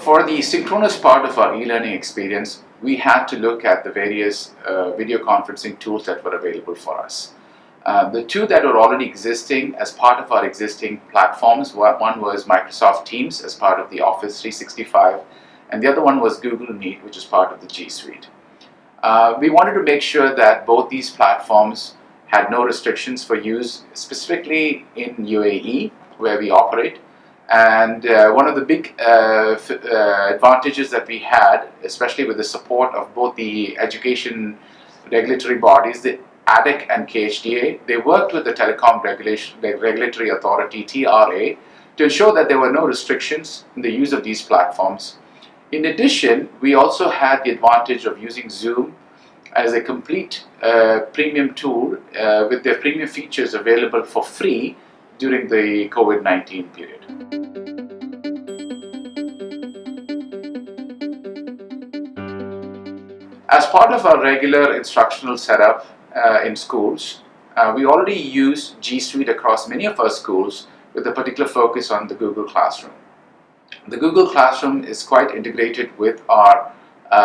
For the synchronous part of our e-learning experience, we had to look at the various video conferencing tools that were available for us. The two that were already existing as part of our existing platforms, one was Microsoft Teams as part of the Office 365, and the other one was Google Meet, which is part of the G Suite. We wanted to make sure that both these platforms had no restrictions for use, specifically in UAE, where we operate. And one of the big advantages that we had, especially with the support of both the education regulatory bodies, the ADEC and KHDA, they worked with the Telecom Regulatory Authority, TRA, to ensure that there were no restrictions in the use of these platforms. In addition, we also had the advantage of using Zoom as a complete premium tool with their premium features available for free during the COVID-19 period. As part of our regular instructional setup in schools, we already use G Suite across many of our schools with a particular focus on the Google Classroom. The Google Classroom is quite integrated with our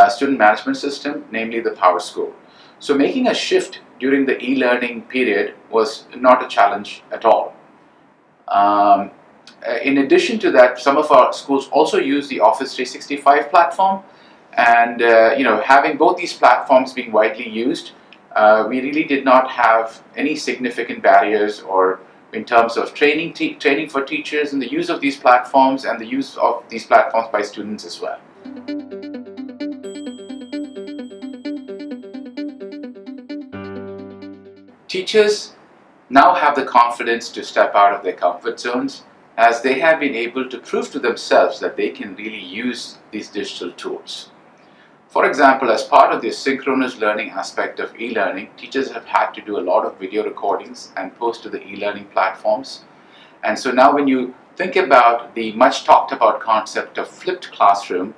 student management system, namely the PowerSchool. So making a shift during the e-learning period was not a challenge at all. In addition to that, some of our schools also use the Office 365 platform, and having both these platforms being widely used, we really did not have any significant barriers or in terms of training for teachers in the use of these platforms and the use of these platforms by students as well. Teachers now have the confidence to step out of their comfort zones, as they have been able to prove to themselves that they can really use these digital tools. For example, as part of the synchronous learning aspect of e-learning, teachers have had to do a lot of video recordings and post to the e-learning platforms. And so now when you think about the much talked about concept of flipped classroom,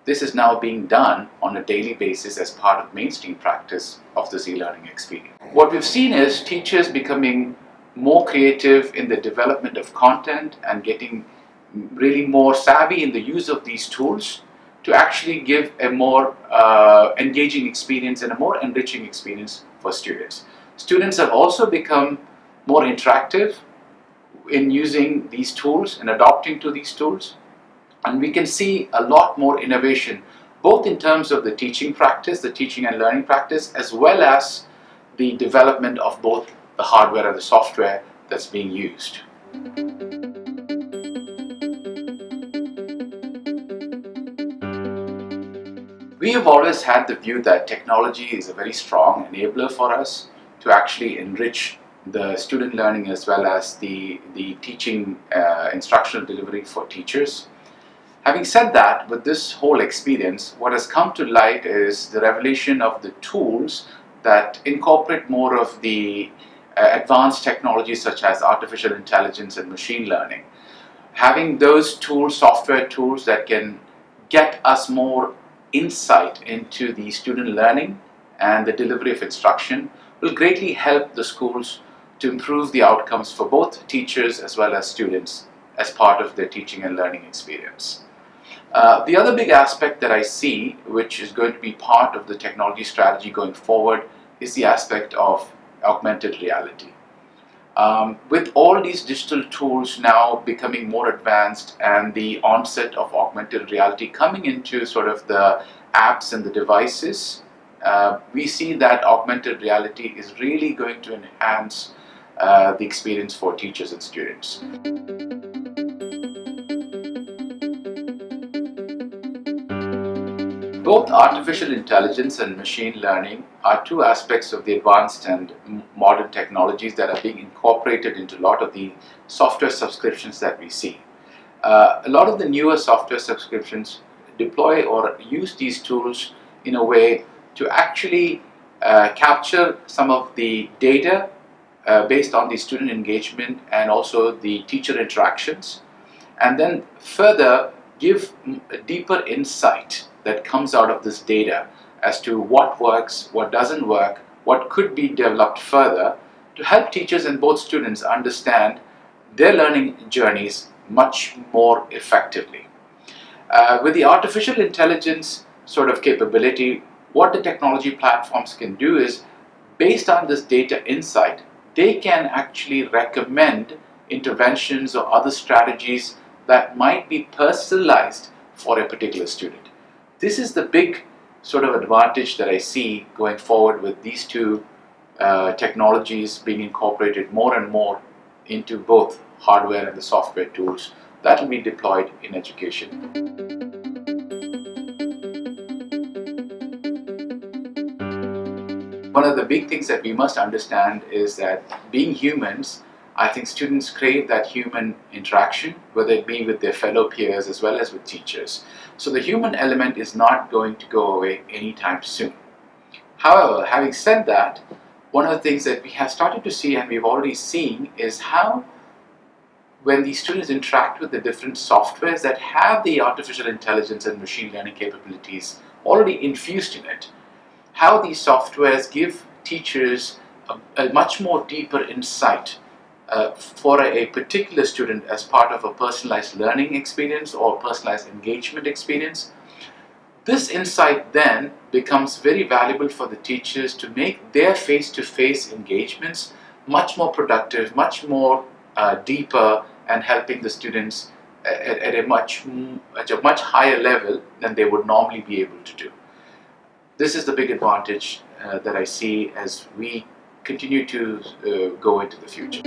this is now being done on a daily basis as part of mainstream practice of this e-learning experience. What we've seen is teachers becoming more creative in the development of content and getting really more savvy in the use of these tools to actually give a more engaging experience and a more enriching experience for students. Students have also become more interactive in using these tools and adopting to these tools. And we can see a lot more innovation, both in terms of the teaching practice, the teaching and learning practice, as well as the development of both the hardware and the software that's being used. We have always had the view that technology is a very strong enabler for us to actually enrich the student learning as well as the teaching instructional delivery for teachers. Having said that, with this whole experience, what has come to light is the revelation of the tools that incorporate more of the advanced technologies such as artificial intelligence and machine learning. Having those tools, software tools that can get us more insight into the student learning and the delivery of instruction will greatly help the schools to improve the outcomes for both teachers as well as students as part of their teaching and learning experience. The other big aspect that I see, which is going to be part of the technology strategy going forward, is the aspect of augmented reality. With all these digital tools now becoming more advanced and the onset of augmented reality coming into sort of the apps and the devices, we see that augmented reality is really going to enhance the experience for teachers and students. Both artificial intelligence and machine learning are two aspects of the advanced and modern technologies that are being incorporated into a lot of the software subscriptions that we see. A lot of the newer software subscriptions deploy or use these tools in a way to actually capture some of the data based on the student engagement and also the teacher interactions, and then further give a deeper insight that comes out of this data as to what works, what doesn't work, what could be developed further to help teachers and both students understand their learning journeys much more effectively. With the artificial intelligence sort of capability, what the technology platforms can do is, based on this data insight, they can actually recommend interventions or other strategies that might be personalized for a particular student. This is the big sort of advantage that I see going forward with these two technologies being incorporated more and more into both hardware and the software tools that will be deployed in education. One of the big things that we must understand is that, being humans, I think students crave that human interaction, whether it be with their fellow peers as well as with teachers. So the human element is not going to go away anytime soon. However, having said that, one of the things that we have started to see and we've already seen is how, when these students interact with the different softwares that have the artificial intelligence and machine learning capabilities already infused in it, how these softwares give teachers a much more deeper insight for a particular student as part of a personalized learning experience or personalized engagement experience. This insight then becomes very valuable for the teachers to make their face-to-face engagements much more productive, much more deeper, and helping the students at a much higher level than they would normally be able to do. This is the big advantage that I see as we continue to go into the future.